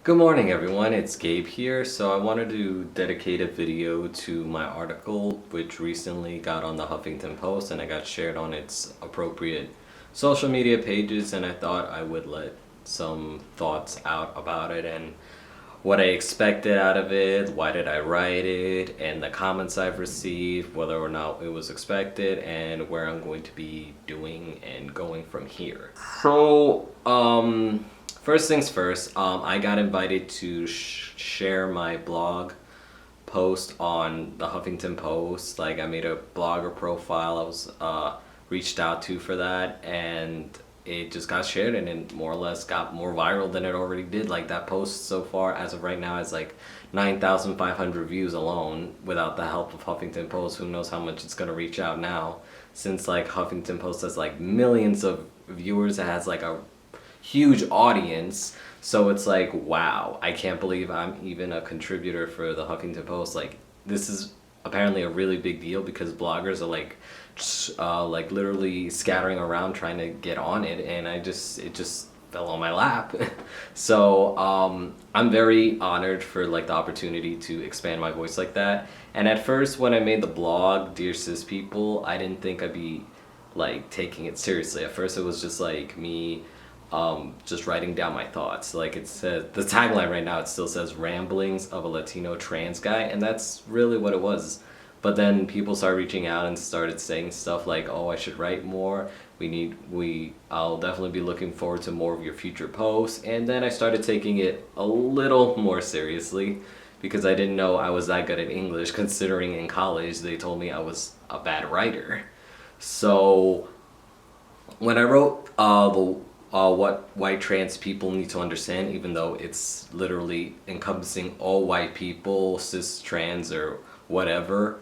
Good morning everyone, it's Gabe here. So I wanted to dedicate a video to my article which recently got on the Huffington Post and I got shared on its appropriate social media pages, and I thought I would let some thoughts out about it and what I expected out of it, why did I write it, and the comments I've received, whether or not it was expected, and where I'm going to be doing and going from here. First things first, I got invited to share my blog post on the Huffington Post. Like, I made a blogger profile. I was reached out to for that, and it just got shared, and it more or less got more viral than it already did. Like, that post so far, as of right now, has like 9,500 views alone. Without the help of Huffington Post, who knows how much it's gonna reach out now, since like Huffington Post has like millions of viewers. It has like a huge audience. So it's like, wow, I can't believe I'm even a contributor for the Huffington Post. Like, this is apparently a really big deal because bloggers are like literally scattering around trying to get on it, and it just fell on my lap. So I'm very honored for like the opportunity to expand my voice like that. And at first, when I made the blog, Dear Cis People, I didn't think I'd be like taking it seriously. At first, it was just like me just writing down my thoughts. Like, it says, the tagline right now, it still says Ramblings of a Latino Trans Guy, and that's really what it was. But then people started reaching out and started saying stuff like, oh, I should write more. I'll definitely be looking forward to more of your future posts. And then I started taking it a little more seriously because I didn't know I was that good at English, considering in college they told me I was a bad writer. So when I wrote what white trans people need to understand, even though it's literally encompassing all white people, cis, trans, or whatever.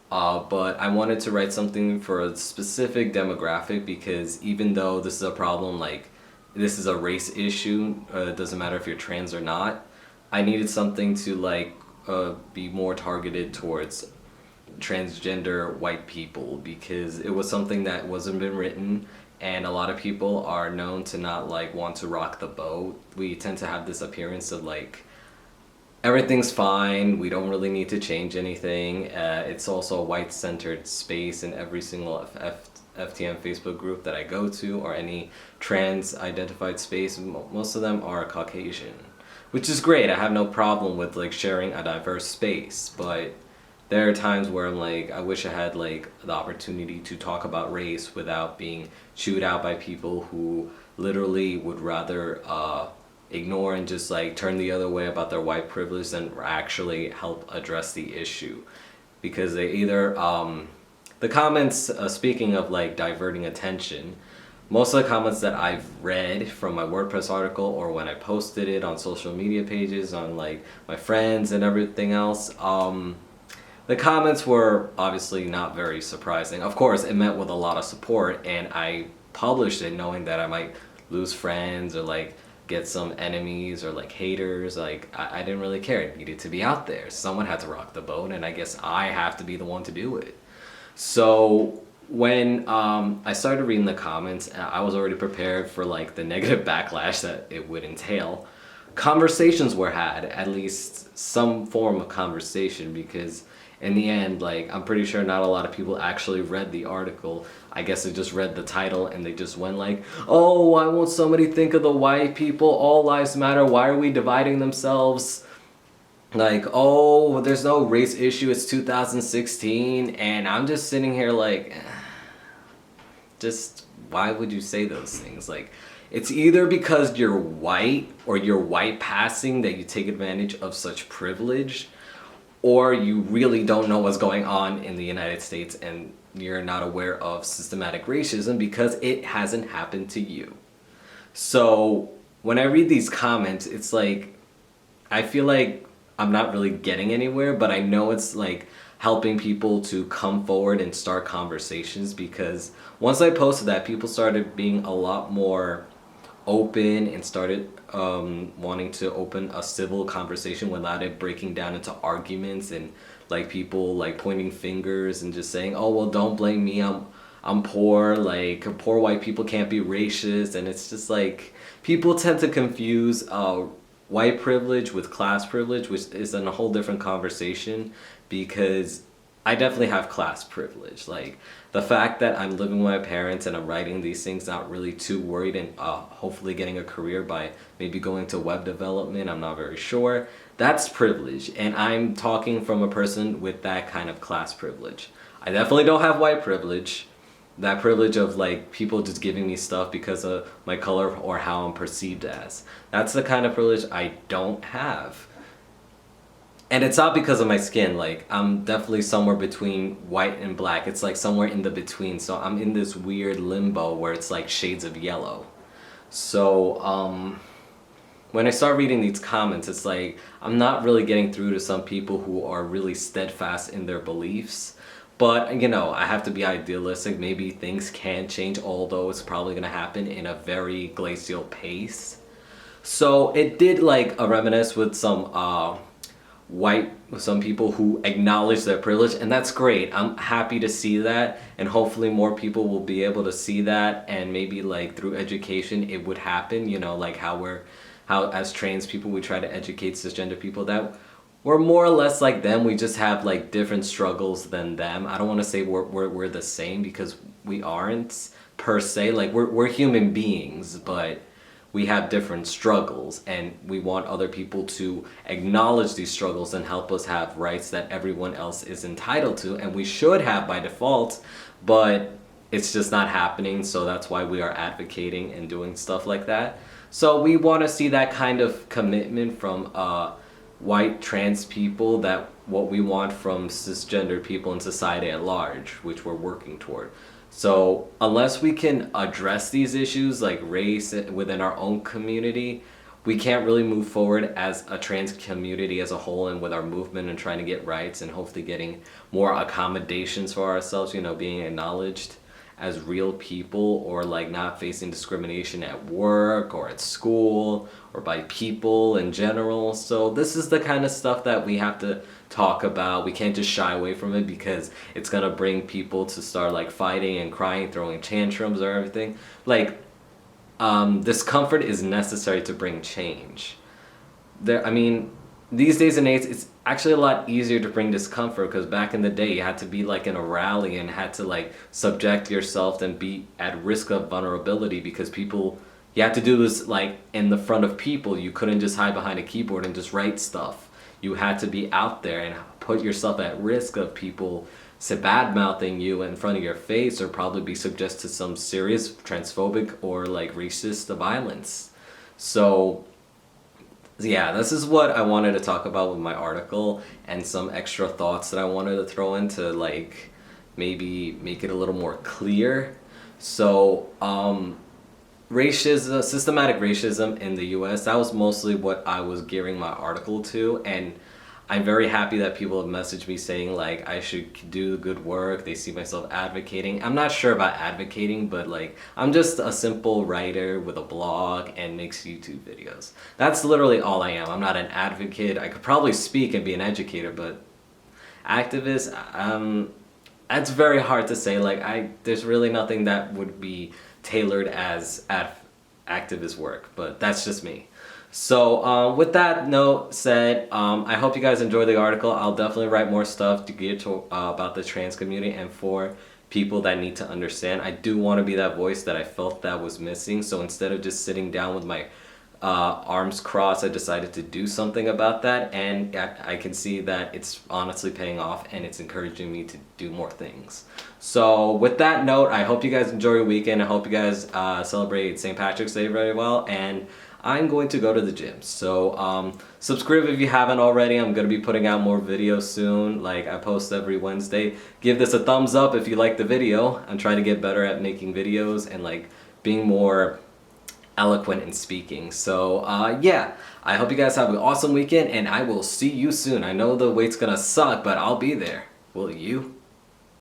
But I wanted to write something for a specific demographic because even though this is a problem, like this is a race issue, it doesn't matter if you're trans or not, I needed something to like be more targeted towards transgender white people because it was something that wasn't been written, and a lot of people are known to not like want to rock the boat. We tend to have this appearance of like everything's fine, we don't really need to change anything. It's also a white-centered space in every single FTM Facebook group that I go to, or any trans-identified space. Most of them are Caucasian, which is great. I have no problem with like sharing a diverse space, but there are times where I'm like, I wish I had like the opportunity to talk about race without being chewed out by people who literally would rather ignore and just like turn the other way about their white privilege than actually help address the issue. Because they either the comments, speaking of like diverting attention, most of the comments that I've read from my WordPress article or when I posted it on social media pages on like my friends and everything else, the comments were obviously not very surprising. Of course, it met with a lot of support, and I published it knowing that I might lose friends or like get some enemies or like haters. Like, I didn't really care. It needed to be out there. Someone had to rock the boat, and I guess I have to be the one to do it. So when I started reading the comments, I was already prepared for like the negative backlash that it would entail. Conversations were had, at least some form of conversation, because in the end, like, I'm pretty sure not a lot of people actually read the article. I guess they just read the title and they just went like, oh, why won't somebody think of the white people? All lives matter. Why are we dividing themselves? Like, oh, there's no race issue. It's 2016. And I'm just sitting here like, just why would you say those things? Like, it's either because you're white or you're white passing that you take advantage of such privilege, or you really don't know what's going on in the United States and you're not aware of systematic racism because it hasn't happened to you. So when I read these comments, it's like, I feel like I'm not really getting anywhere, but I know it's like helping people to come forward and start conversations, because once I posted that, people started being a lot more open and started wanting to open a civil conversation without it breaking down into arguments and like people like pointing fingers and just saying, oh, well, don't blame me, I'm poor, like poor white people can't be racist. And it's just like, people tend to confuse white privilege with class privilege, which is a whole different conversation, because I definitely have class privilege. Like, the fact that I'm living with my parents and I'm writing these things, not really too worried, and hopefully getting a career by maybe going to web development, I'm not very sure. That's privilege, and I'm talking from a person with that kind of class privilege. I definitely don't have white privilege. That privilege of like people just giving me stuff because of my color or how I'm perceived as. That's the kind of privilege I don't have. And it's not because of my skin. Like, I'm definitely somewhere between white and black. It's like somewhere in the between. So I'm in this weird limbo where it's like shades of yellow. So when I start reading these comments, it's like I'm not really getting through to some people who are really steadfast in their beliefs. But, you know, I have to be idealistic. Maybe things can change, although it's probably going to happen in a very glacial pace. So it did like a reminisce with some some people who acknowledge their privilege, and that's great. I'm happy to see that, and hopefully more people will be able to see that, and maybe like through education it would happen, you know, like how as trans people we try to educate cisgender people that we're more or less like them. We just have like different struggles than them. I don't want to say we're the same, because we aren't per se. Like, we're human beings, but we have different struggles, and we want other people to acknowledge these struggles and help us have rights that everyone else is entitled to, and we should have by default, but it's just not happening. So that's why we are advocating and doing stuff like that. So we want to see that kind of commitment from white trans people, that what we want from cisgender people in society at large, which we're working toward. So unless we can address these issues like race within our own community, we can't really move forward as a trans community as a whole, and with our movement and trying to get rights and hopefully getting more accommodations for ourselves, you know, being acknowledged as real people, or like not facing discrimination at work or at school or by people in general. So this is the kind of stuff that we have to talk about. We can't just shy away from it, because it's gonna bring people to start like fighting and crying, throwing tantrums or everything. Like, discomfort is necessary to bring change. These days and age, it's actually a lot easier to bring discomfort, because back in the day you had to be like in a rally and had to like subject yourself and be at risk of vulnerability, because you had to do this like in the front of people. You couldn't just hide behind a keyboard and just write stuff. You had to be out there and put yourself at risk of people bad-mouthing you in front of your face, or probably be subject to some serious transphobic or like racist violence. So yeah, this is what I wanted to talk about with my article, and some extra thoughts that I wanted to throw in to like maybe make it a little more clear. So racism, systematic racism in the US, that was mostly what I was gearing my article to, and I'm very happy that people have messaged me saying like I should do good work. They see myself advocating. I'm not sure about advocating, but like I'm just a simple writer with a blog and makes YouTube videos. That's literally all I am. I'm not an advocate. I could probably speak and be an educator, but activist, that's very hard to say. Like there's really nothing that would be tailored as activist work, but that's just me. So with that note said, I hope you guys enjoyed the article. I'll definitely write more stuff to gear to about the trans community and for people that need to understand. I do want to be that voice that I felt that was missing. So instead of just sitting down with my arms crossed, I decided to do something about that, and I can see that it's honestly paying off, and it's encouraging me to do more things. So with that note, I hope you guys enjoy your weekend. I hope you guys celebrate St. Patrick's Day very well, and I'm going to go to the gym. So subscribe if you haven't already. I'm going to be putting out more videos soon. Like, I post every Wednesday. Give this a thumbs up if you like the video. I'm trying to get better at making videos and like being more eloquent in speaking. So yeah, I hope you guys have an awesome weekend, and I will see you soon. I know the wait's gonna suck, but I'll be there. Will you?